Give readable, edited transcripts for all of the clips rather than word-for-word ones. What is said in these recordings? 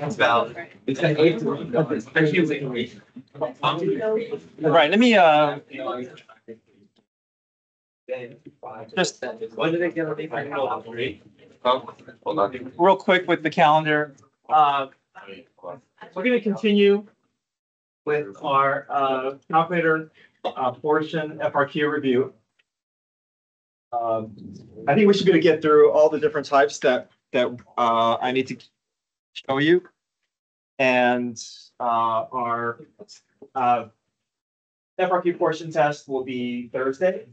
It's valid. It's an eight. Right, let me just When did it get real quick with the calendar. We're going to continue with our calculator portion FRQ review. I think we should be able to get through all the different types that I need to show you, and our FRQ portion test will be Thursday.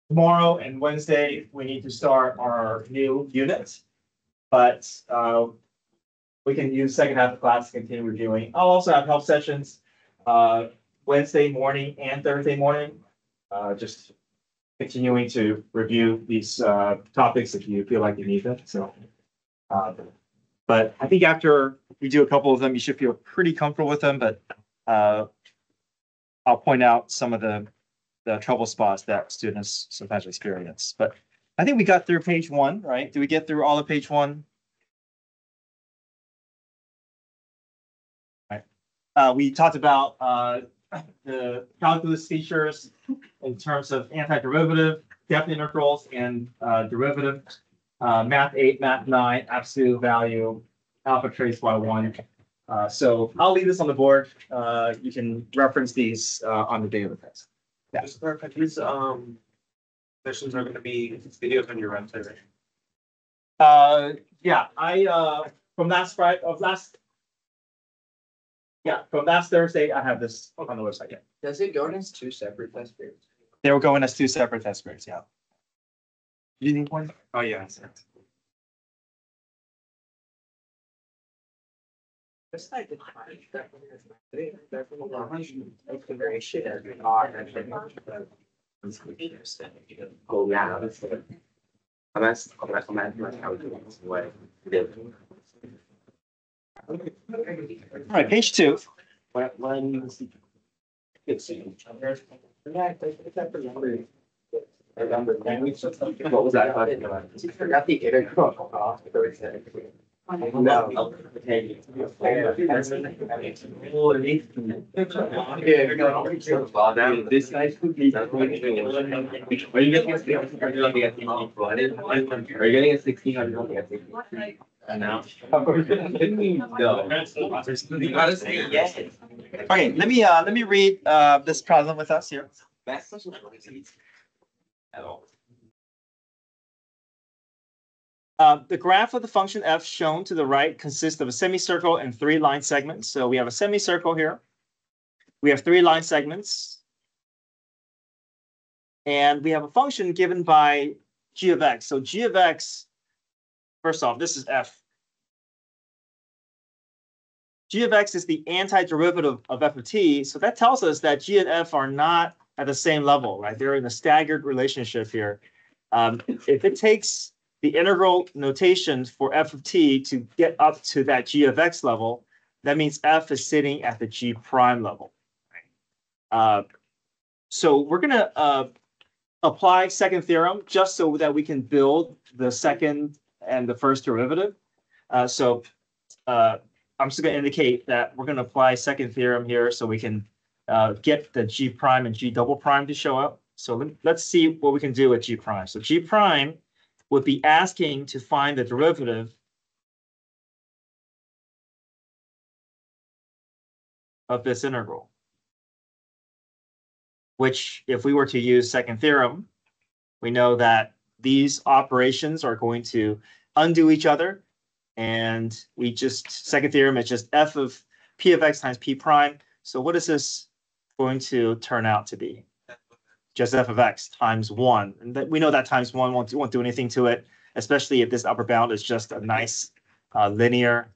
Tomorrow and Wednesday, we need to start our new unit, but we can use second half of class to continue reviewing. I'll also have help sessions Wednesday morning and Thursday morning, just continuing to review these topics if you feel like you need them. So, but I think after we do a couple of them, you should feel pretty comfortable with them. But I'll point out some of the trouble spots that students sometimes experience. But I think we got through page 1, right? Did we get through all of page 1? Right. We talked about the calculus features in terms of antiderivative, depth integrals, and derivative. Math 8, Math 9, absolute value, alpha trace by 1. So I'll leave this on the board. You can reference these on the day of the test. Yeah. Just clarify, these sessions are going to be videos on your website, right? Yeah, from last Thursday, I have this on the website. Yeah. Does it go in as 2 separate test periods? They will go in as 2 separate test periods. Yeah. You need one? Oh, yeah. It's like the All right, page 2. What was that? You forgot the integral. No. This guy's cookies. Are you getting a 1600 on the SAT? No. You gotta say yes. Okay, let me read this problem with us here. At all. The graph of the function f shown to the right consists of a semicircle and 3 line segments. So we have a semicircle here. We have 3 line segments. And we have a function given by g of x. So g of x, first off, this is f. G of x is the antiderivative of f of t. So that tells us that g and f are not at the same level, right? They're in a staggered relationship here. If it takes the integral notation for f of t to get up to that g of x level, that means f is sitting at the g prime level. So we're going to apply second theorem just so that we can build the second and the first derivative. I'm just going to indicate that we're going to apply second theorem here so we can get the g prime and g double prime to show up. So let's see what we can do with g prime. So g prime would be asking to find the derivative of this integral, which if we were to use second theorem, we know that these operations are going to undo each other. And second theorem is just f of p of x times p prime. So what is this going to turn out to be? Just f of x times 1. And we know that times 1 won't do anything to it, especially if this upper bound is just a nice linear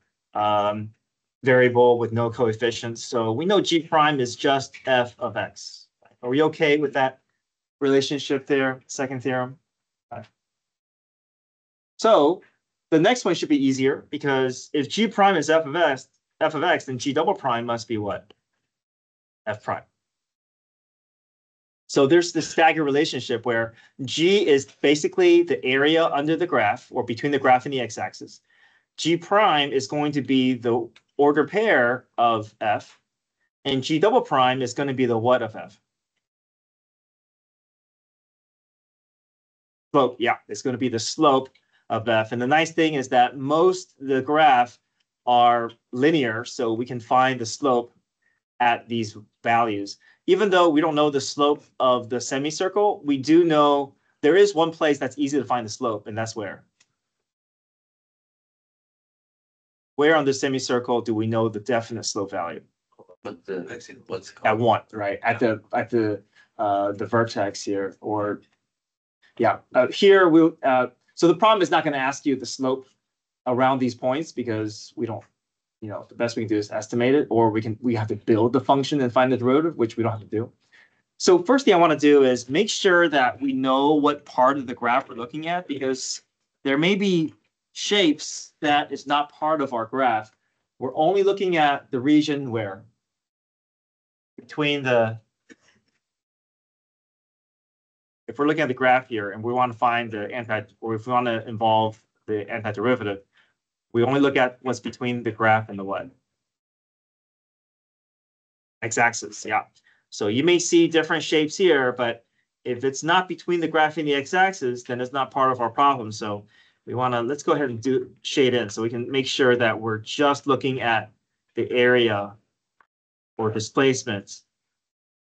variable with no coefficients. So we know g prime is just f of x. Are we okay with that relationship there, second theorem? So the next one should be easier, because if g prime is f of x, then g double prime must be what? F prime. So there's this staggered relationship where G is basically the area under the graph or between the graph and the x-axis. G prime is going to be the order pair of F, and G double prime is going to be the what of F? Slope, yeah, it's going to be the slope of F. And the nice thing is that most the graph are linear, so we can find the slope at these values. Even though we don't know the slope of the semicircle, we do know there is one place that's easy to find the slope, and that's where. Where on the semicircle do we know the definite slope value? What's At 1, right? At the vertex here, or yeah, here we. So the problem is not going to ask you the slope around these points because we don't. You know, the best we can do is estimate it, or we have to build the function and find the derivative, which we don't have to do. So first thing I want to do is make sure that we know what part of the graph we're looking at, because there may be shapes that is not part of our graph. We're only looking at the region where between the, if we're looking at the graph here and we want to find the or if we want to involve the antiderivative, we only look at what's between the graph and the what? X-axis, yeah. So you may see different shapes here, but if it's not between the graph and the x-axis, then it's not part of our problem. So we want to, let's go ahead and do shade in so we can make sure that we're just looking at the area or displacement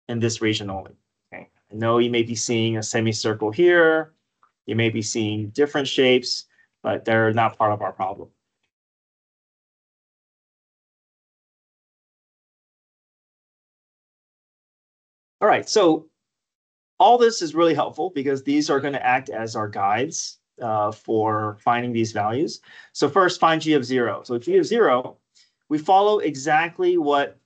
in this region only. Okay. I know you may be seeing a semicircle here. You may be seeing different shapes, but they're not part of our problem. All right, so all this is really helpful because these are going to act as our guides for finding these values. So first, find G of 0. So G of 0, we follow exactly what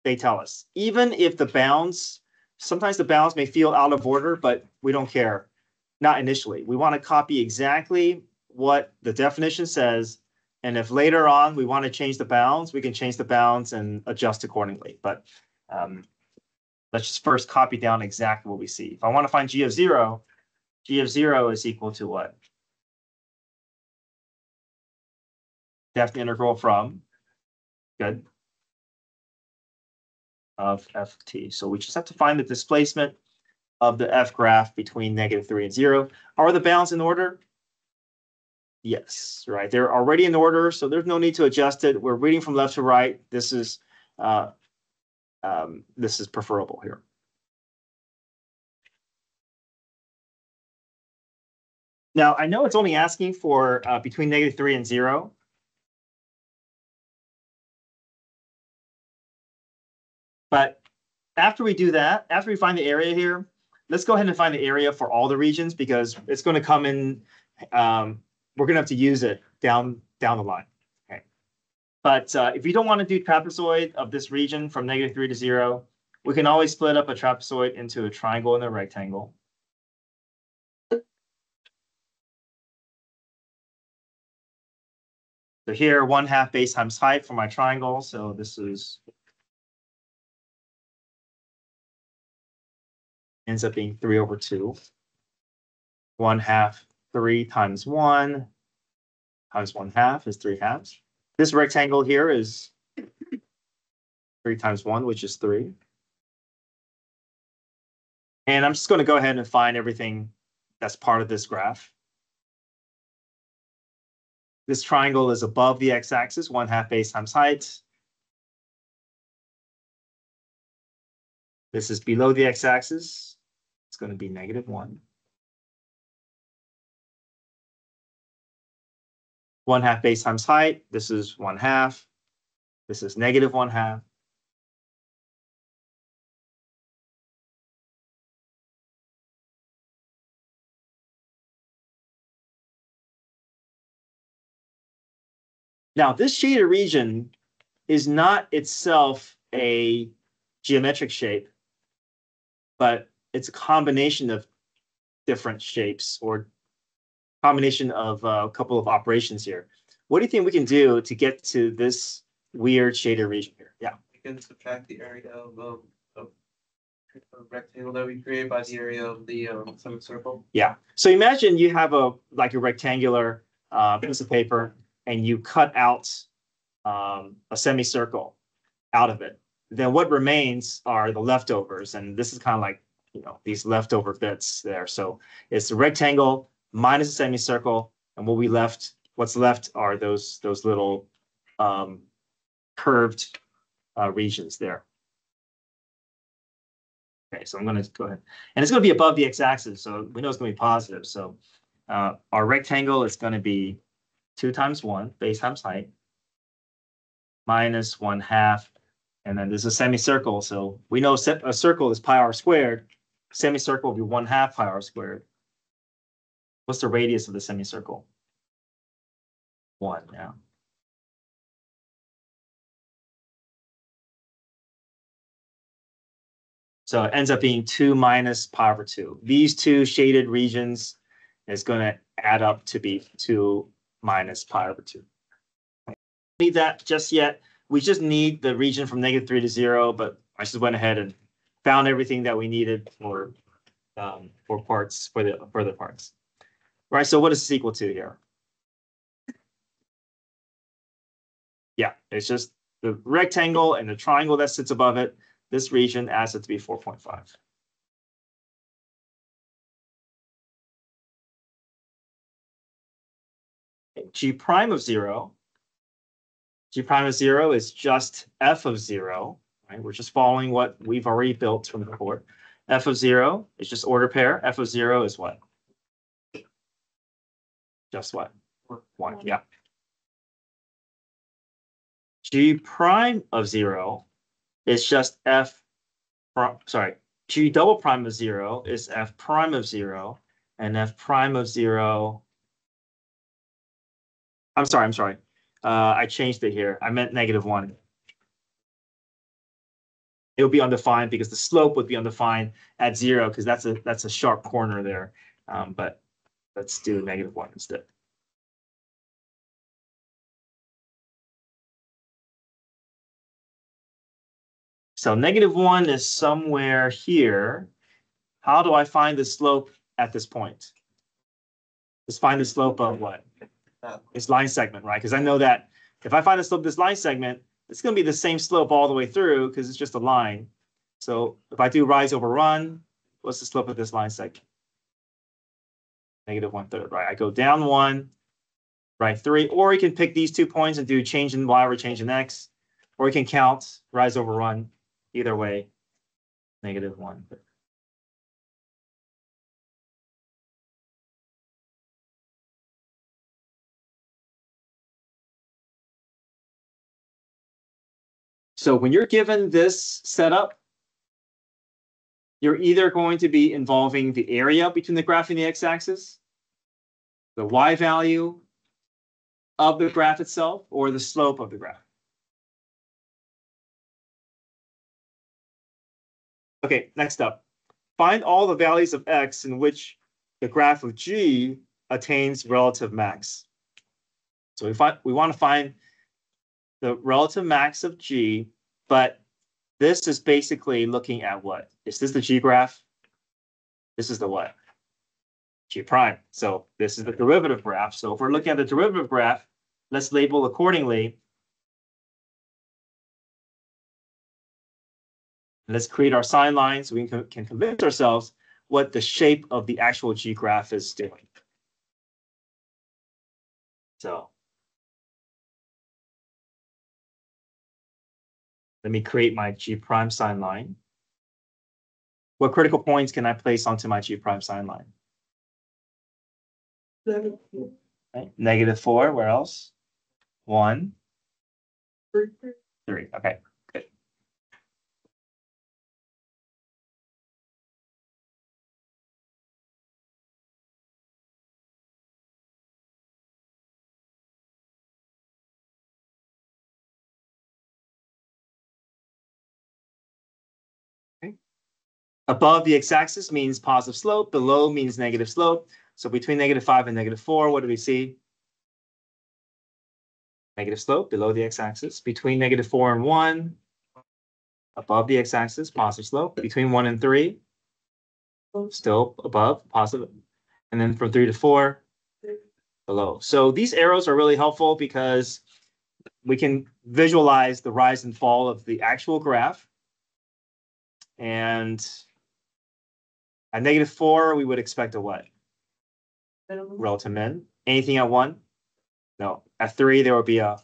they tell us. Even if the bounds, sometimes the bounds may feel out of order, but we don't care. Not initially. We want to copy exactly what the definition says. And if later on we want to change the bounds, we can change the bounds and adjust accordingly. But let's just first copy down exactly what we see. If I want to find G of 0, G of 0 is equal to what? Definite integral from, good, of ft. So we just have to find the displacement of the f graph between -3 and 0. Are the bounds in order? Yes, right. They're already in order, so there's no need to adjust it. We're reading from left to right. This is preferable here. Now, I know it's only asking for between -3 and 0. But after we do that, after we find the area here, let's go ahead and find the area for all the regions because it's going to come in. We're going to have to use it down the line. Okay. But if you don't want to do trapezoid of this region from -3 to 0, we can always split up a trapezoid into a triangle and a rectangle. So here, 1/2 base times height for my triangle. So this is ends up being 3/2. 1/2, 3 times 1 times 1/2 is 3/2. This rectangle here is 3 times 1, which is 3. And I'm just going to go ahead and find everything that's part of this graph. This triangle is above the x-axis, 1/2 base times height. This is below the x-axis. It's going to be -1. 1/2 base times height. This is 1/2. This is -1/2. Now, this shaded region is not itself a geometric shape, but it's a combination of different shapes or combination of a couple of operations here. What do you think we can do to get to this weird shaded region here? Yeah. You can subtract the area of rectangle that we create by the area of the semicircle. Yeah. So imagine you have a rectangular piece of paper and you cut out a semicircle out of it. Then what remains are the leftovers, and this is kind of like these leftover bits there. So it's the rectangle minus a semicircle, and what's left are those little curved regions there. Okay, so I'm going to go ahead, and it's going to be above the x-axis, so we know it's going to be positive. So our rectangle is going to be 2 times 1, base times height, minus 1/2, and then there's a semicircle. So we know a circle is pi r squared. Semicircle will be 1/2 pi r squared. What's the radius of the semicircle? 1, yeah. So it ends up being 2 minus pi over 2. These two shaded regions is going to add up to be 2 minus pi over 2. Need that just yet. We just need the region from -3 to 0, but I just went ahead and found everything that we needed for parts, for the further parts. Right, so what is this equal to here? Yeah, it's just the rectangle and the triangle that sits above it. This region adds it to be 4.5. G prime of 0. G prime of 0 is just f of 0. Right? We're just following what we've already built from before. F of 0 is just order pair. F of 0 is what? Just what? 1. Yeah. G prime of 0 is just f. Sorry. G double prime of 0 is f prime of 0, and f prime of 0. I'm sorry. I changed it here. I meant -1. It would be undefined because the slope would be undefined at 0 because that's a sharp corner there. But let's do -1 instead. So -1 is somewhere here. How do I find the slope at this point? Let's find the slope of what? This line segment, right? Because I know that if I find the slope of this line segment, it's going to be the same slope all the way through because it's just a line. So if I do rise over run, what's the slope of this line segment? -1/3, right? I go down 1, right 3, or you can pick these 2 points and do change in y over change in x, or you can count rise over run. Either way, -1. So when you're given this setup, you're either going to be involving the area between the graph and the x-axis, the y value of the graph itself, or the slope of the graph. Okay, next up. Find all the values of x in which the graph of G attains relative max. So we want to find the relative max of G, but this is basically looking at what? Is this the G graph? This is the what? G prime. So this is the derivative graph. So if we're looking at the derivative graph, let's label accordingly. Let's create our sign line so we can convince ourselves what the shape of the actual G graph is doing. So let me create my G prime sign line. What critical points can I place onto my G prime sign line? Right. -4, where else? 1, 3. Okay, good. Okay. Above the x-axis means positive slope, below means negative slope. So between -5 and -4, what do we see? Negative slope below the x-axis. Between -4 and 1, above the x-axis, positive slope. Between 1 and 3, still above, positive. And then from 3 to 4, below. So these arrows are really helpful because we can visualize the rise and fall of the actual graph. And at -4, we would expect a what? Relative min. Anything at 1? No. At 3, there will be a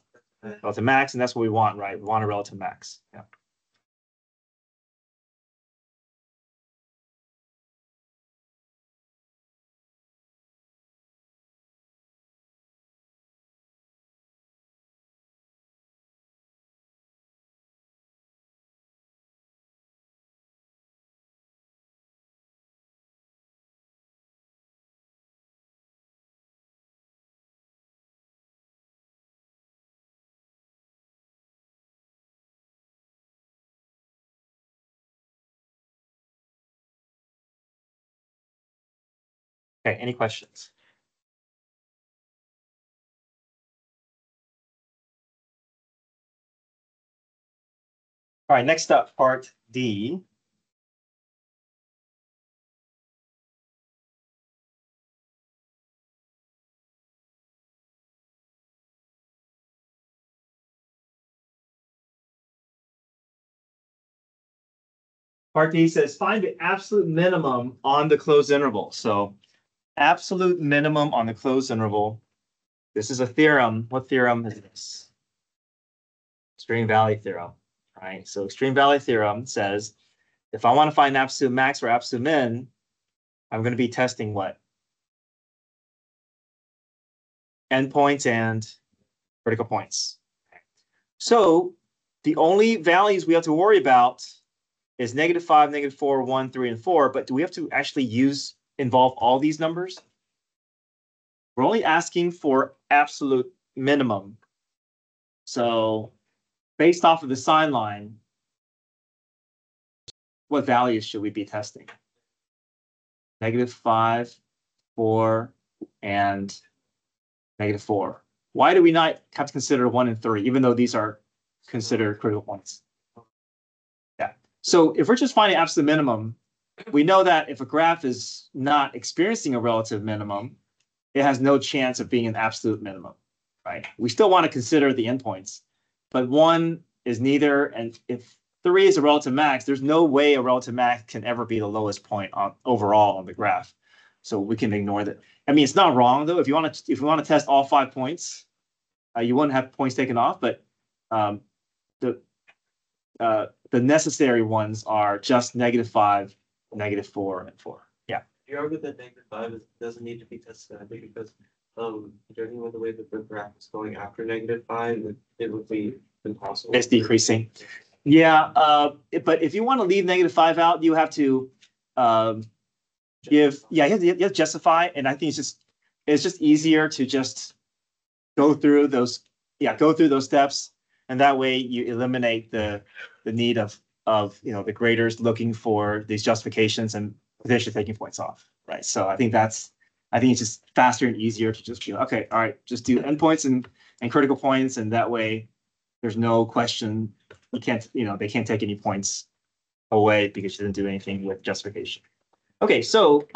relative max, and that's what we want, right? We want a relative max. Yeah. Okay, any questions? All right, next up, part D. Part D says find the absolute minimum on the closed interval. So absolute minimum on the closed interval. This is a theorem. What theorem is this? Extreme value theorem, right? So extreme value theorem says if I want to find absolute max or absolute min, I'm going to be testing what? Endpoints and critical points. So the only values we have to worry about is -5, -4, 1, 3, and 4. But do we have to actually involve all these numbers? We're only asking for absolute minimum. So based off of the sign line, what values should we be testing? -5, 4, and -4. Why do we not have to consider 1 and 3, even though these are considered critical points? Yeah. So if we're just finding absolute minimum, we know that if a graph is not experiencing a relative minimum, it has no chance of being an absolute minimum, right? We still want to consider the endpoints, but 1 is neither, and if 3 is a relative max, there's no way a relative max can ever be the lowest point overall on the graph. So we can ignore that. I mean, it's not wrong though. If you want to test all 5 points, you wouldn't have points taken off, but the necessary ones are just -5, -4, and 4. Yeah. You argue that -5 doesn't need to be tested, I think, because judging by the way that the graph is going after -5, it would be impossible. It's decreasing. Yeah, but if you want to leave -5 out, you have to you have to justify, and I think it's just easier to just go through those steps, and that way you eliminate the need of the graders looking for these justifications and potentially taking points off, right? So I think it's just faster and easier to just be like, okay, all right, just do endpoints and critical points, and that way there's no question they can't take any points away because you didn't do anything with justification. Okay, so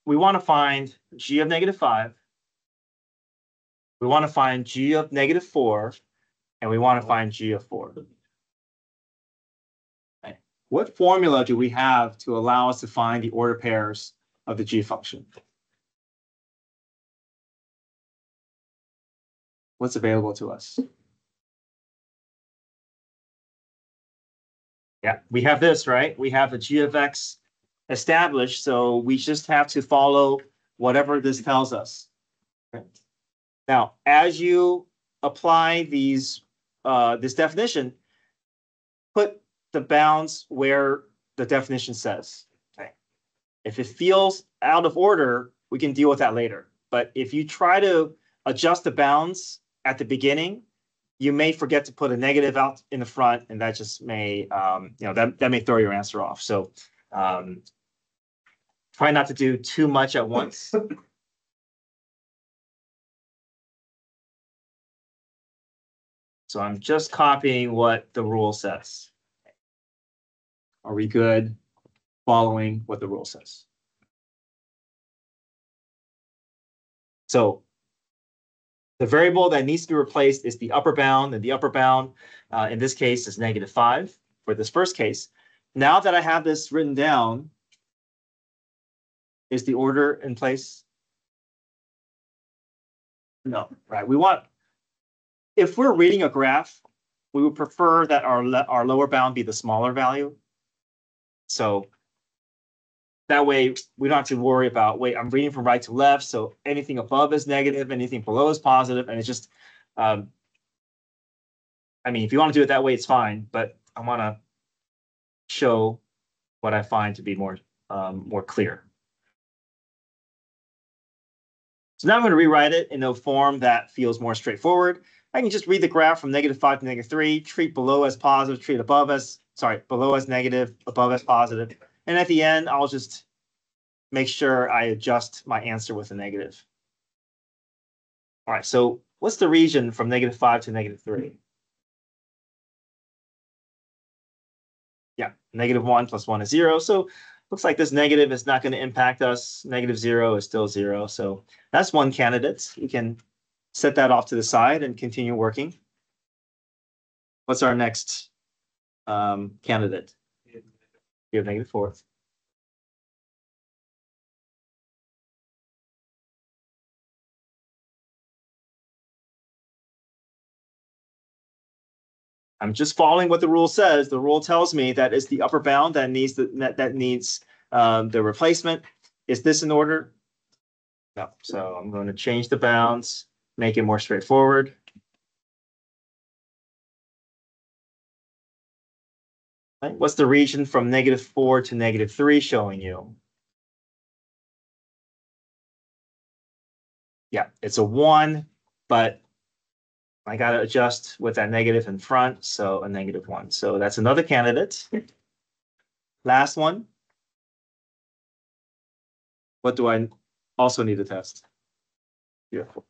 we want to find g of -5. We want to find g of -4, and we want to find g of 4. Okay. What formula do we have to allow us to find the order pairs of the g function? What's available to us? Yeah, we have this, right? We have the g of x established, so we just have to follow whatever this tells us. Okay. Now, as you apply this definition, put the bounds where the definition says. Okay. If it feels out of order, we can deal with that later. But if you try to adjust the bounds at the beginning, you may forget to put a negative out in the front, and that just may, that may throw your answer off. So try not to do too much at once. So I'm just copying what the rule says. Are we good following what the rule says? So the variable that needs to be replaced is the upper bound, and the upper bound in this case is -5 for this first case. Now that I have this written down, is the order in place? No, right? We want, if we're reading a graph, we would prefer that our lower bound be the smaller value. So that way we don't have to worry about, wait, I'm reading from right to left, so anything above is negative, anything below is positive, and it's just, I mean, if you want to do it that way, it's fine, but I want to show what I find to be more clear. So now I'm going to rewrite it in a form that feels more straightforward. I can just read the graph from -5 to -3, treat below as positive, treat above as, below as negative, above as positive. And at the end, I'll just make sure I adjust my answer with a negative. All right, so what's the region from -5 to -3? Yeah, -1 + 1 is 0. So looks like this negative is not going to impact us. -0 is still 0. So that's one candidate. We can set that off to the side and continue working. What's our next candidate? We have -4. I'm just following what the rule says. The rule tells me that it's the upper bound that needs the replacement. Is this in order? No. So I'm going to change the bounds, make it more straightforward. Right. What's the region from -4 to -3 showing you? Yeah, it's a 1, but I got to adjust with that negative in front, so a -1. So that's another candidate. Last one. What do I also need to test? Beautiful.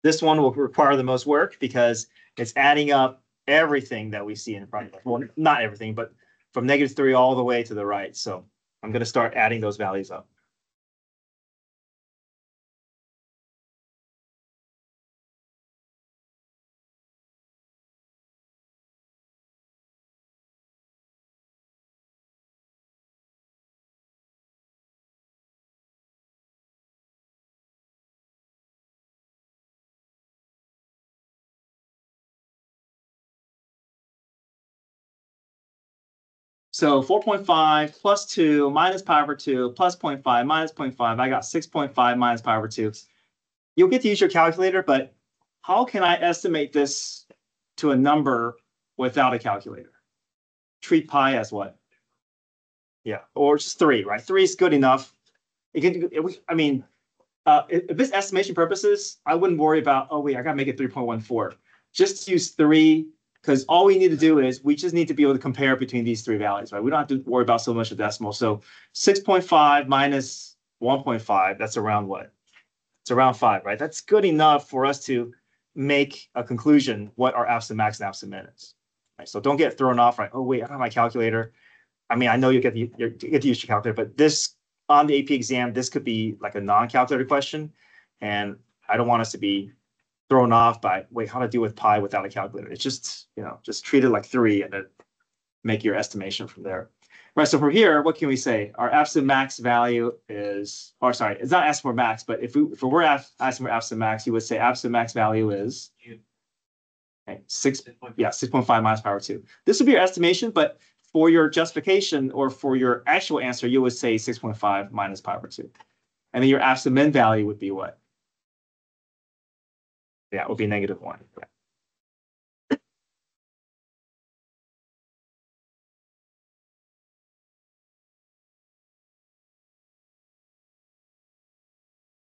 This one will require the most work because it's adding up everything that we see in front of us. Well, not everything, but from -3 all the way to the right. So I'm going to start adding those values up. So 4.5 plus 2 minus pi over 2 plus 0.5 minus 0.5. I got 6.5 minus pi over 2. You'll get to use your calculator, but how can I estimate this to a number without a calculator? Treat pi as what? Yeah, or just 3, right? 3 is good enough. If it's estimation purposes, I wouldn't worry about, oh wait, I gotta make it 3.14. Just use 3, because all we need to do is we just need to be able to compare between these 3 values, right? We don't have to worry about so much of decimal. So 6.5 minus 1.5, that's around what? It's around 5, right? That's good enough for us to make a conclusion what our absolute max and absolute min is. Right? So don't get thrown off, right? Oh wait, I don't have my calculator. I mean, I know you get to use your calculator, but this on the AP exam, this could be like a non-calculator question, and I don't want us to be thrown off by, wait, how to do with pi without a calculator. It's just, just treat it like 3 and then make your estimation from there. Right, so from here, what can we say? Our absolute max value is, or sorry, it's not asking for max, but if we're asking for absolute max, you would say absolute max value is, okay, 6.5 minus pi over 2. This would be your estimation, but for your justification or for your actual answer, you would say 6.5 minus pi over 2. And then your absolute min value would be what? Yeah, it would be -1. Yeah.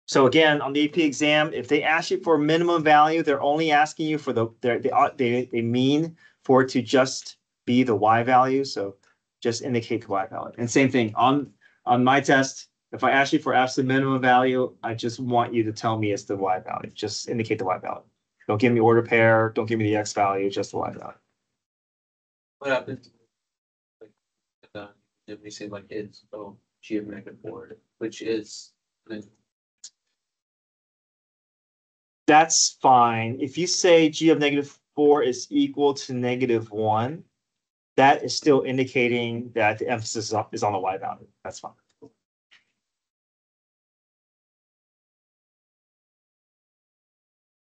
So again, on the AP exam, if they ask you for a minimum value, they're only asking you for they mean for it to just be the y value. So just indicate the y value. And same thing on my test, If I ask you for absolute minimum value, I just want you to tell me it's the y value. Just indicate the y value. Don't give me order pair. Don't give me the x value. Just the y value. What happens? Like, if we say like it's g of -4, which is. That's fine. If you say g of -4 is equal to -1, that is still indicating that the emphasis is on the y value. That's fine.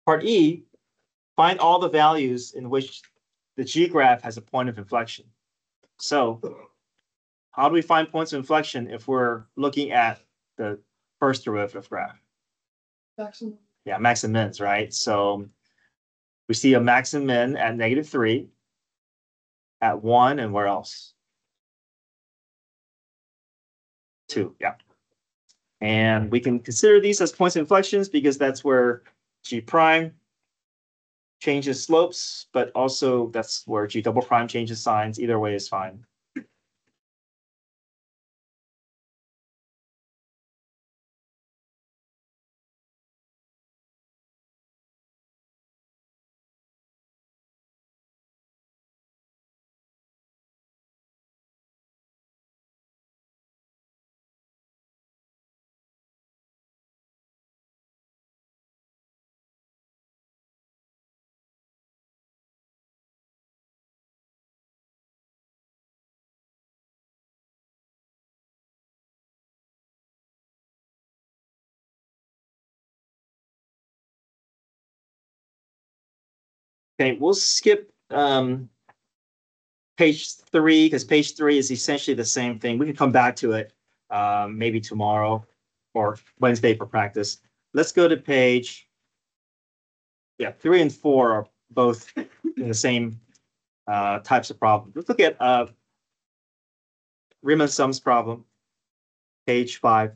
Part E, find all the values in which the G graph has a point of inflection. So how do we find points of inflection if we're looking at the first derivative graph? Maximum. Yeah, max and mins, right? So we see a max and min at -3, at 1, and where else? 2, yeah. And we can consider these as points of inflections because that's where G prime changes slopes, but also that's where G double prime changes signs. Either way is fine. Okay, we'll skip page 3 because page 3 is essentially the same thing. We can come back to it maybe tomorrow or Wednesday for practice. Let's go to page, 3 and 4 are both in the same types of problems. Let's look at Riemann sums problem, page 5.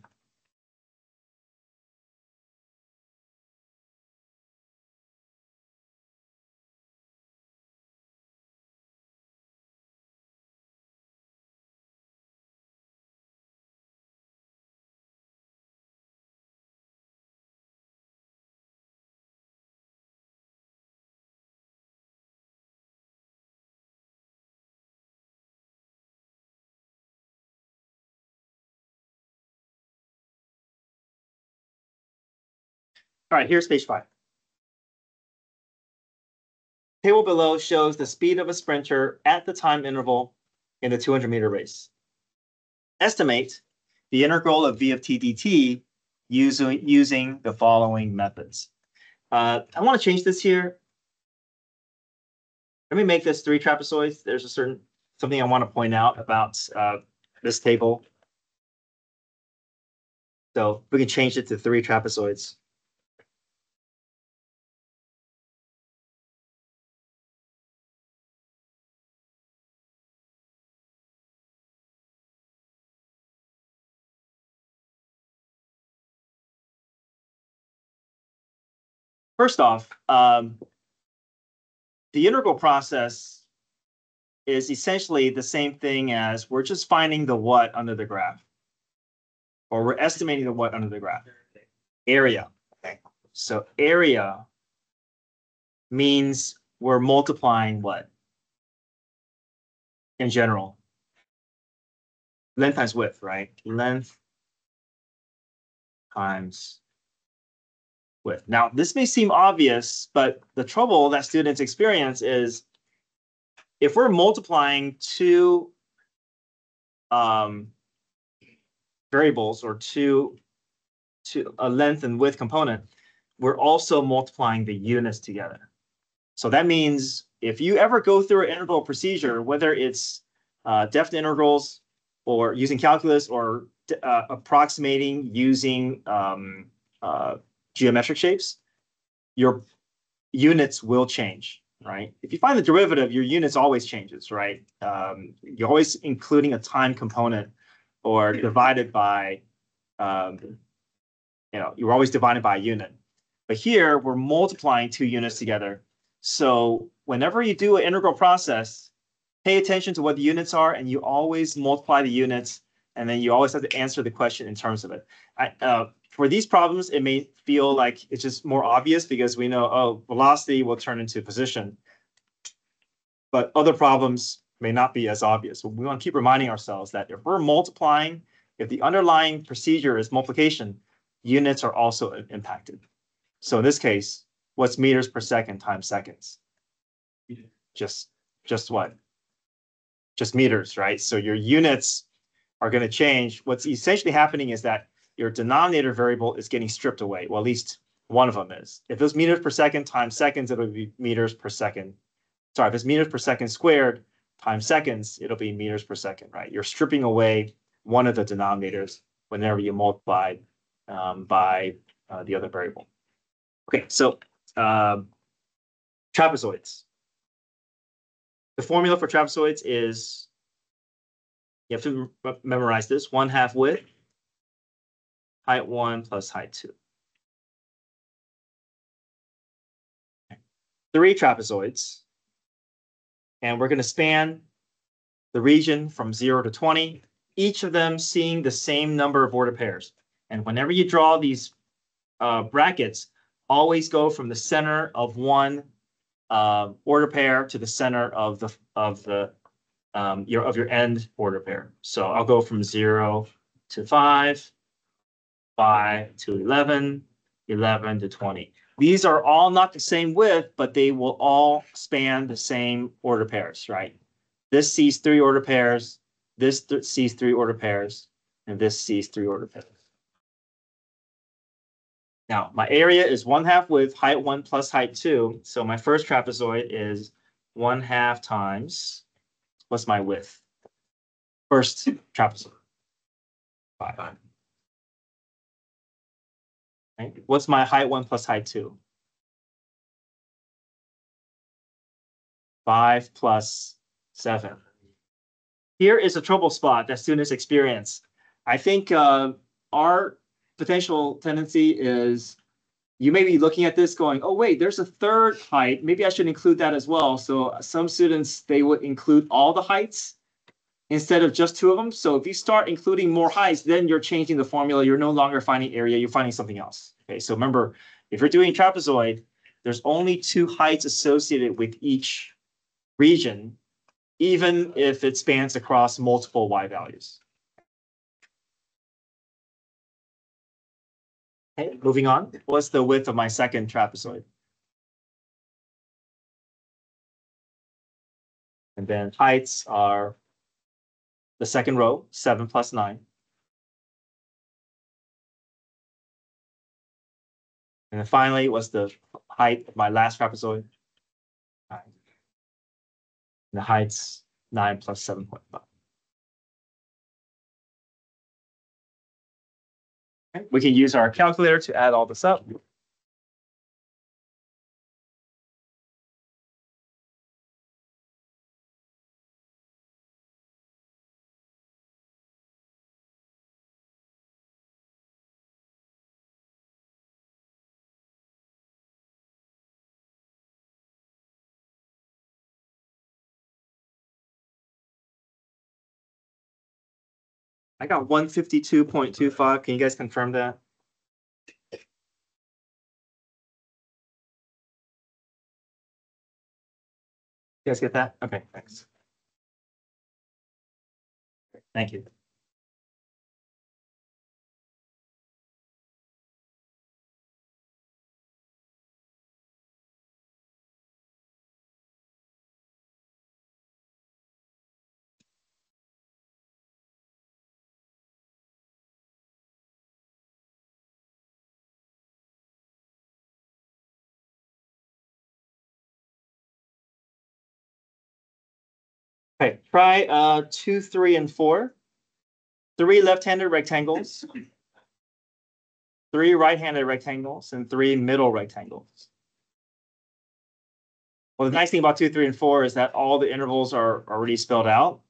All right, here's page 5. Table below shows the speed of a sprinter at the time interval in the 200-meter race. Estimate the integral of v of t dt using the following methods. I want to change this here. Let me make this 3 trapezoids. There's something I want to point out about this table. So we can change it to 3 trapezoids. First off, the integral process is essentially the same thing as we're just finding the what under the graph, or we're estimating the what under the graph. Area. Okay. So area means we're multiplying what? In general, length times width, right? Length times width. Now, this may seem obvious, but the trouble that students experience is if we're multiplying 2 variables or two a length and width component, we're also multiplying the units together. So that means if you ever go through an integral procedure, whether it's definite integrals or using calculus or approximating using geometric shapes, your units will change, right? If you find the derivative, your units always changes, right? You're always including a time component or divided by, you're always divided by a unit. But here we're multiplying 2 units together. So whenever you do an integral process, pay attention to what the units are, and you always multiply the units and then you always have to answer the question in terms of it. For these problems, it may feel like it's just more obvious because we know, oh, velocity will turn into position. But other problems may not be as obvious. So we want to keep reminding ourselves that if we're multiplying, if the underlying procedure is multiplication, units are also impacted. So in this case, what's meters per second times seconds? Just what? Just meters, right? So your units are going to change. What's essentially happening is that your denominator variable is getting stripped away. Well, at least one of them is. If it's meters per second times seconds, it'll be meters per second. Sorry, if it's meters per second squared times seconds, it'll be meters per second, right? You're stripping away one of the denominators whenever you multiply by the other variable. Okay, so trapezoids. The formula for trapezoids is, you have to memorize this, 1/2 width, height 1 plus height 2. 3 trapezoids. And we're going to span the region from 0 to 20, each of them seeing the same number of order pairs. And whenever you draw these brackets, always go from the center of one order pair to the center of your end order pair. So I'll go from 0 to 5, 5 to 11, 11 to 20. These are all not the same width, but they will all span the same order pairs, right? This sees 3 order pairs, this sees 3 order pairs, and this sees 3 order pairs. Now, my area is 1/2 width, height 1 plus height 2. So my first trapezoid is 1/2 times, what's my width? First trapezoid. 5. Right? What's my height 1 plus height 2? 5 plus 7. Here is a trouble spot that students experience. I think our potential tendency is you may be looking at this going, oh, wait, there's a third height. Maybe I should include that as well. So some students, they would include all the heights instead of just 2 of them. So if you start including more heights, then you're changing the formula. You're no longer finding area. You're finding something else. Okay, so remember, if you're doing trapezoid, there's only 2 heights associated with each region, even if it spans across multiple y values. Okay, moving on. What's the width of my second trapezoid? And then heights are the second row, 7 plus 9. And then finally, what's the height of my last trapezoid? 9. And the height's 9 plus 7.5. Okay. We can use our calculator to add all this up. I got 152.25. Can you guys confirm that? You guys get that? Okay, thanks. Thank you. Okay, try 2, 3, and 4. 3 left-handed rectangles, 3 right-handed rectangles, and 3 middle rectangles. Well, the nice thing about 2, 3, and 4 is that all the intervals are already spelled out.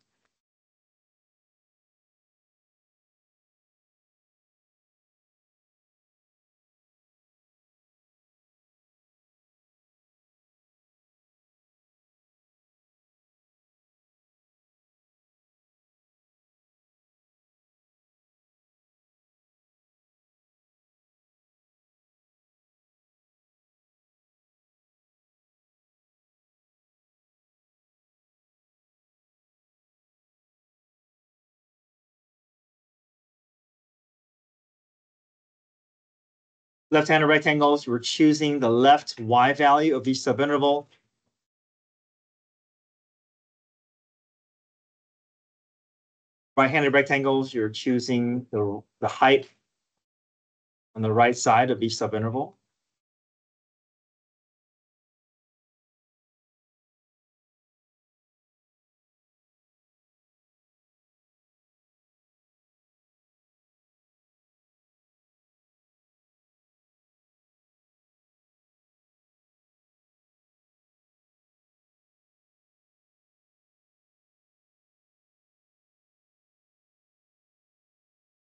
Left-handed rectangles, we're choosing the left y value of each subinterval. Right-handed rectangles, you're choosing the height on the right side of each subinterval.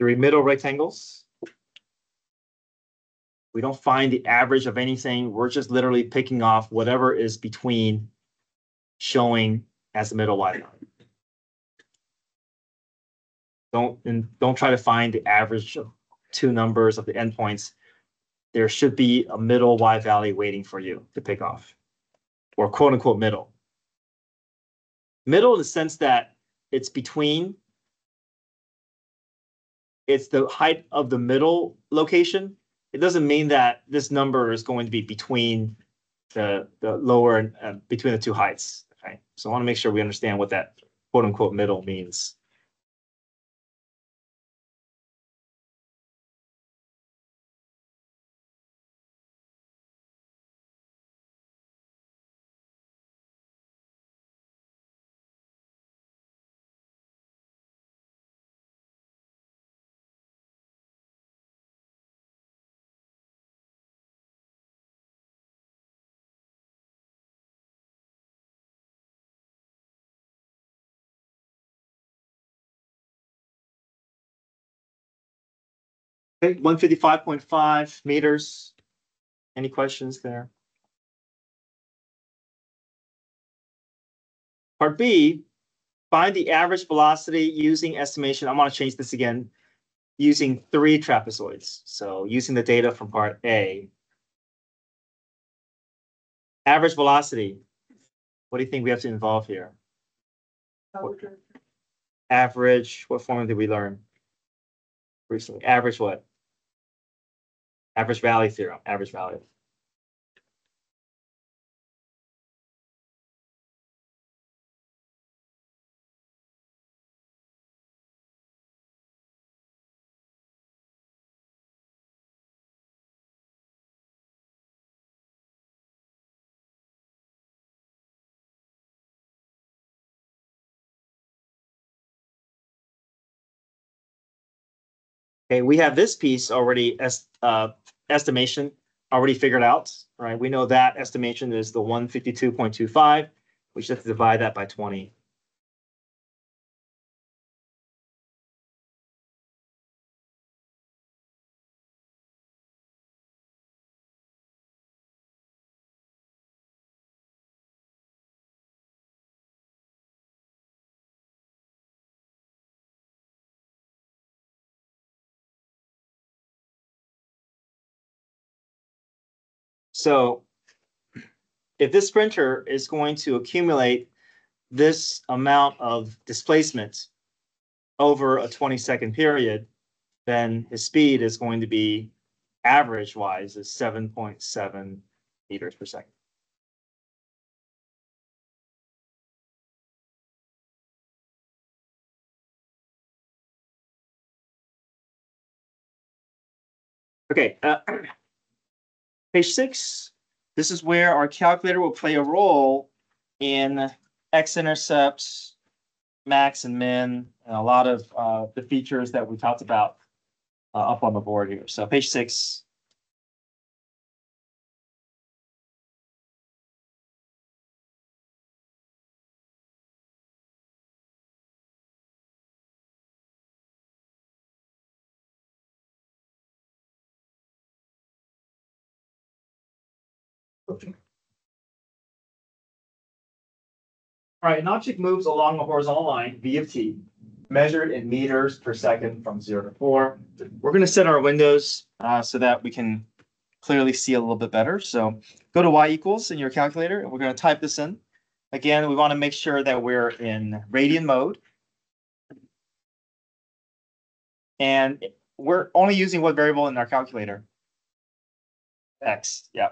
Three middle rectangles. We don't find the average of anything. We're just literally picking off whatever is between showing as the middle y line. Don't try to find the average of two numbers of the endpoints. There should be a middle y value waiting for you to pick off, or quote unquote middle. Middle in the sense that it's between, it's the height of the middle location. It doesn't mean that this number is going to be between the lower and between the two heights. Okay, so I want to make sure we understand what that quote unquote middle means. Okay, 155.5 meters. Any questions there? Part B, find the average velocity using estimation. I want to change this again, using 3 trapezoids. So using the data from part A. Average velocity. What do you think we have to involve here? Average, what formula did we learn recently? Average what? Average value theorem, average value. Okay, we have this piece already estimation already figured out, right? We know that estimation is the 152.25. We just have to divide that by 20. So if this sprinter is going to accumulate this amount of displacement over a 20-second period, then his speed is going to be average wise is 7.7 meters per second. Okay, page 6. This is where our calculator will play a role in x-intercepts, max and min, and a lot of the features that we talked about up on the board here. So page 6. All right, an object moves along a horizontal line, v of t, measured in meters per second from 0 to 4. We're going to set our windows so that we can clearly see a little bit better. So go to y equals in your calculator, and we're going to type this in. Again, we want to make sure that we're in radian mode. And we're only using what variable in our calculator? X, yeah.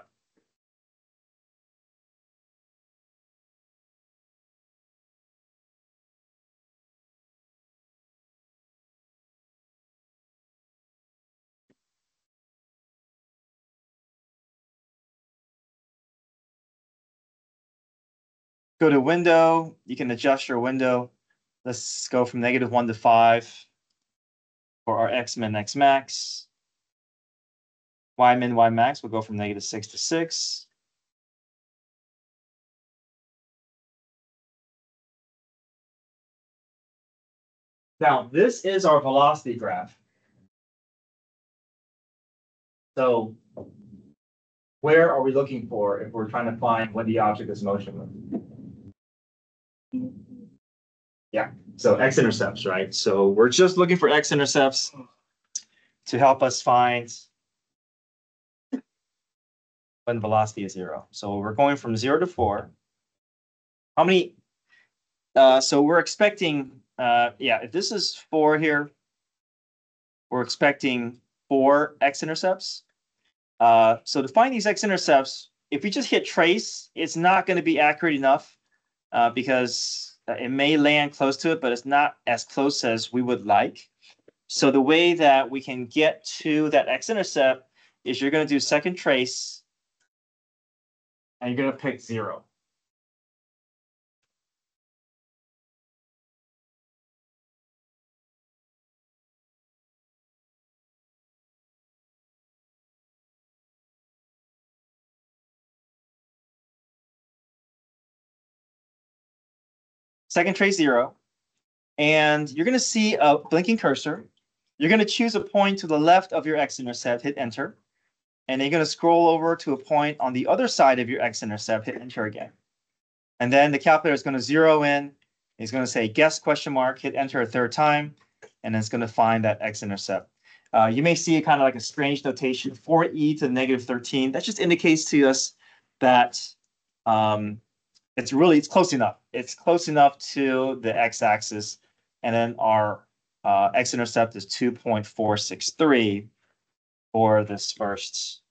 Go to window, you can adjust your window. Let's go from -1 to 5 for our X min, X max. Y min, Y max will go from -6 to 6. Now, this is our velocity graph. So where are we looking for if we're trying to find when the object is motionless? Yeah, so x-intercepts, right? So we're just looking for x-intercepts to help us find when velocity is 0. So we're going from 0 to 4. How many? So we're expecting, yeah, if this is 4 here, we're expecting 4 x-intercepts. So to find these x-intercepts, if we just hit trace, it's not going to be accurate enough because it may land close to it, but it's not as close as we would like. So the way that we can get to that x-intercept is you're going to do second trace, and you're going to pick 0. Second trace 0, and you're going to see a blinking cursor. You're going to choose a point to the left of your x-intercept, hit enter, and then you're going to scroll over to a point on the other side of your x-intercept, hit enter again. And then the calculator is going to zero in. It's going to say guess question mark, hit enter a third time, and it's going to find that x-intercept. You may see kind of like a strange notation, 4e to the -13. That just indicates to us that it's close enough. It's close enough to the x-axis, and then our x-intercept is 2.463 for this first.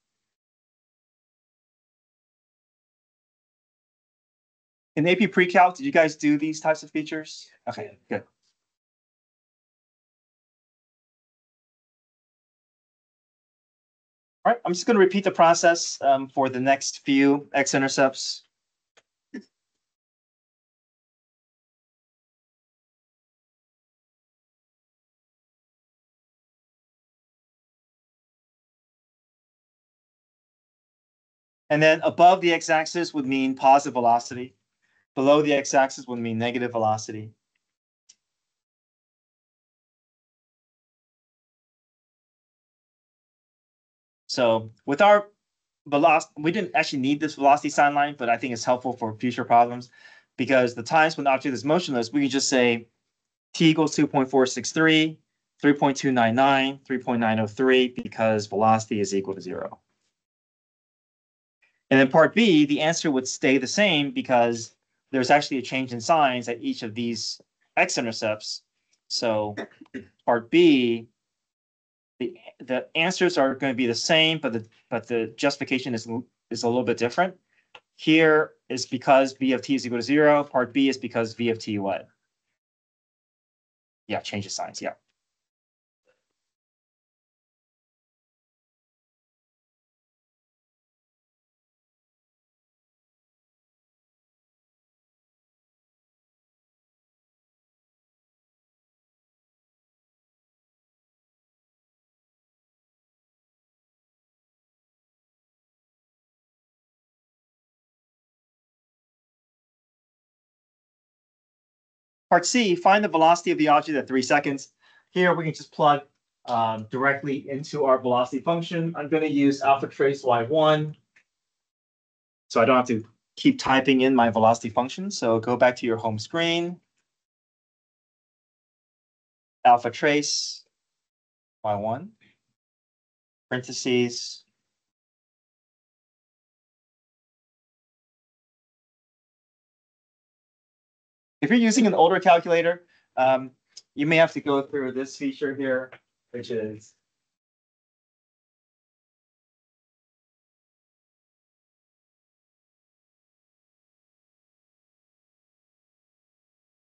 In AP Pre-Calc, did you guys do these types of features? Okay, good. All right, I'm just going to repeat the process for the next few x-intercepts. And then above the x-axis would mean positive velocity. Below the x-axis would mean negative velocity. So with our velocity, we didn't actually need this velocity sign line, but I think it's helpful for future problems because the times when the object is motionless, we can just say t equals 2.463, 3.299, 3.903 because velocity is equal to 0. And then part B, the answer would stay the same because there's actually a change in signs at each of these x-intercepts. So part B, the answers are going to be the same, but the justification is a little bit different. Here is because v of t is equal to 0. Part B is because v of t what? Yeah, change the signs, yeah. Part C, find the velocity of the object at 3 seconds. Here we can just plug directly into our velocity function. I'm going to use alpha trace y1. So I don't have to keep typing in my velocity function. So go back to your home screen. Alpha trace y1, parentheses. If you're using an older calculator, you may have to go through this feature here, which is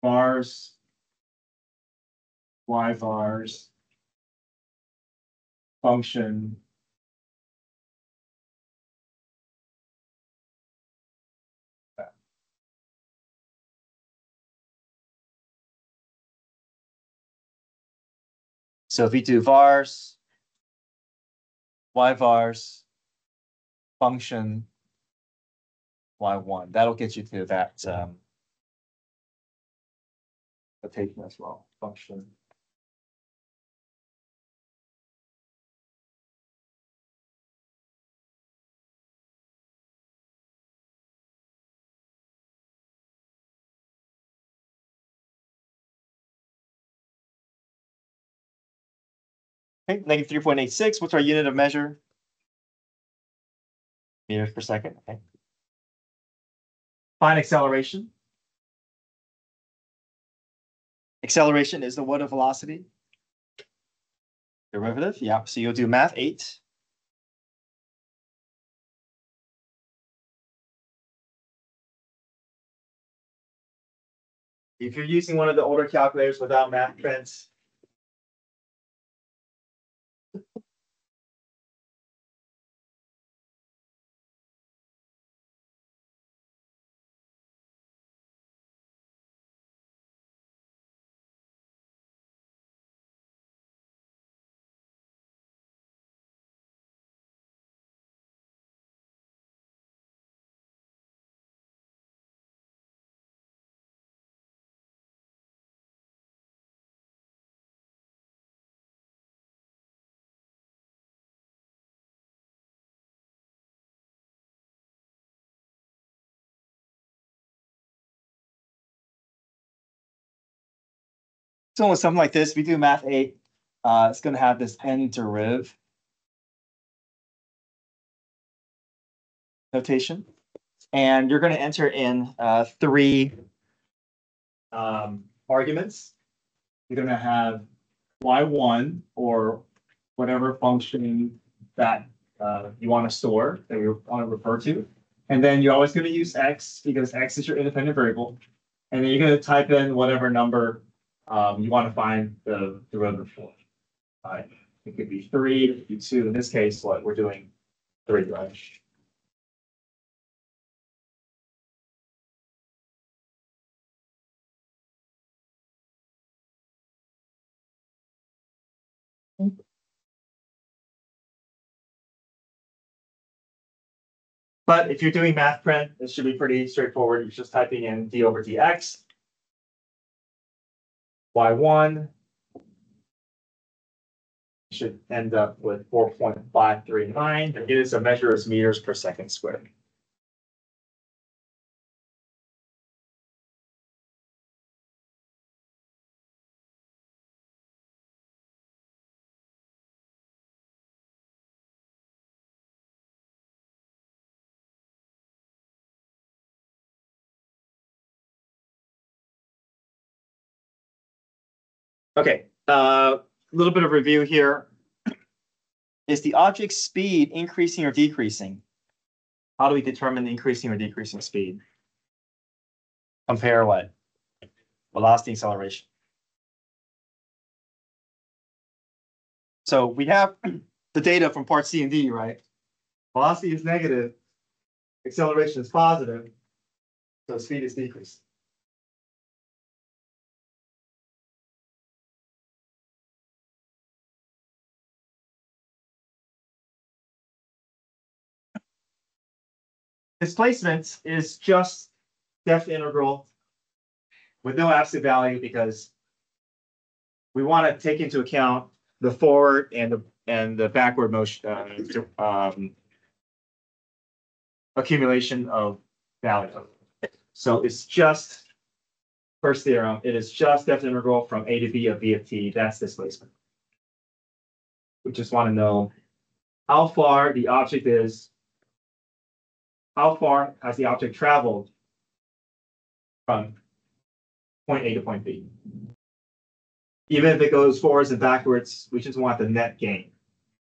Vars, y vars, function. So if we do vars, y vars, function, y1, that'll get you to that notation as well, function. Okay, negative 3.86. What's our unit of measure? Meters per second. Okay. Find acceleration. Acceleration is the what of velocity? Derivative. Yeah. So you'll do math 8. If you're using one of the older calculators without math prints, so with something like this, we do math 8. It's going to have this n deriv notation, and you're going to enter in 3 arguments. You're going to have y1 or whatever function that you want to store, that you want to refer to. And then you're always going to use x because x is your independent variable. And then you're going to type in whatever number you want to find the derivative for. It could be 3, it could be 2. In this case, what we're doing 3, right? But if you're doing math print, this should be pretty straightforward. You're just typing in d over dx, y1 should end up with 4.539. It is a measure of meters per second squared. Okay, a little bit of review here. Is the object's speed increasing or decreasing? How do we determine the increasing or decreasing speed? Compare what? Velocity, acceleration. So we have the data from part C and D, right? Velocity is negative, acceleration is positive, so speed is decreasing. Displacement is just depth integral with no absolute value because we want to take into account the forward and the backward motion accumulation of value. So it's just first theorem. It is just depth integral from a to b of v of t. That's displacement. We just want to know how far the object is. How far has the object traveled from point A to point B? Even if it goes forwards and backwards, we just want the net gain.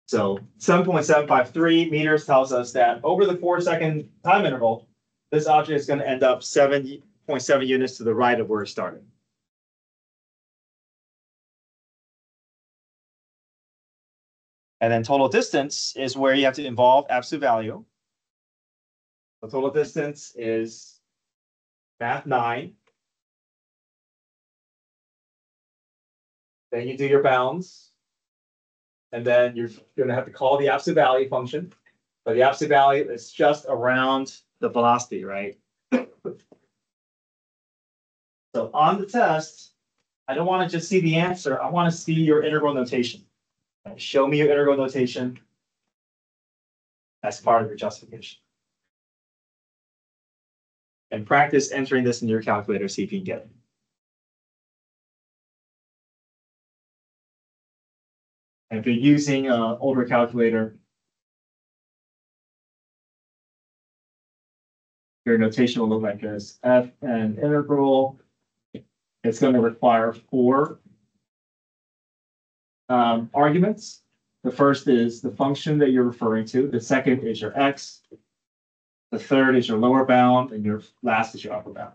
So 7.753 meters tells us that over the 4-second time interval, this object is going to end up 7.7 units to the right of where it started. And then total distance is where you have to involve absolute value. The total distance is math 9. Then you do your bounds. And then you're gonna have to call the absolute value function. But the absolute value is just around the velocity, right? So on the test, I don't want to just see the answer. I want to see your integral notation. Show me your integral notation as part of your justification. And practice entering this in your calculator, see if you can get it. And if you're using an older calculator, your notation will look like this. F and integral, it's going to require 4 arguments. The first is the function that you're referring to. The second is your x. The third is your lower bound, and your last is your upper bound.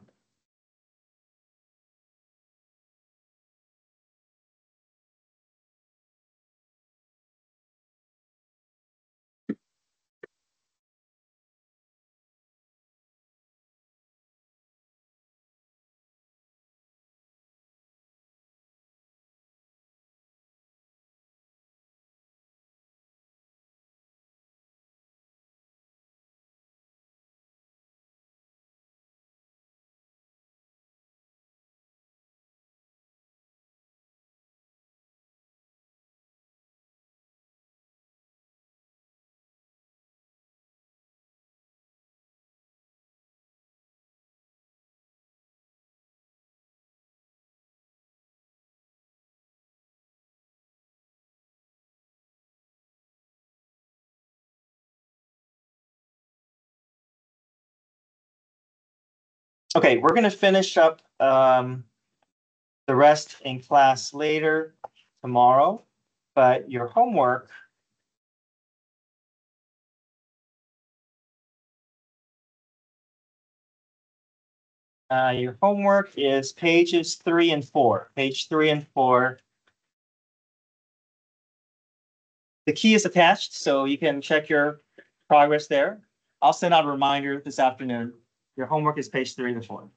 Okay, we're going to finish up the rest in class later tomorrow, but your homework is pages 3 and 4. Page 3 and 4. The key is attached, so you can check your progress there. I'll send out a reminder this afternoon. Your homework is page 3 and 4. All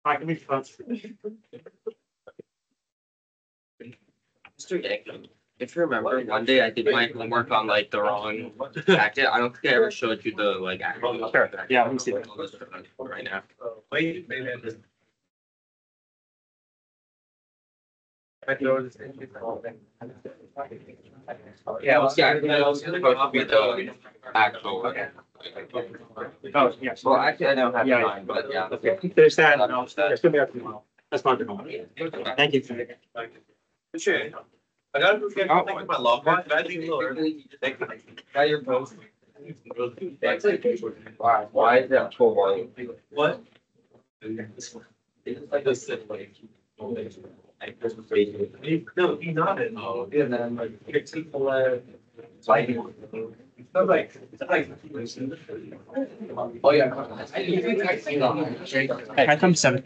right, can we fun? Mr. Yang, if you remember, one day I did my homework on like the wrong packet. I don't think I ever showed you the like actual. Sure. Yeah, let me see that. Right now. Wait, maybe I just. Yeah, it was supposed to be the actual. Oh, yeah. Well, actually, I don't have Yeah, time, but yeah. Okay, there's that. No, there's gonna be up tomorrow. That's not tomorrow. Thank you. Sure. I gotta go get my log box, but I think a little early. Thank you. Got your post. Why is that full volume? What? It's like this. No, he's not in. Oh, and then like, it's like. Oh, yeah. Can I come 7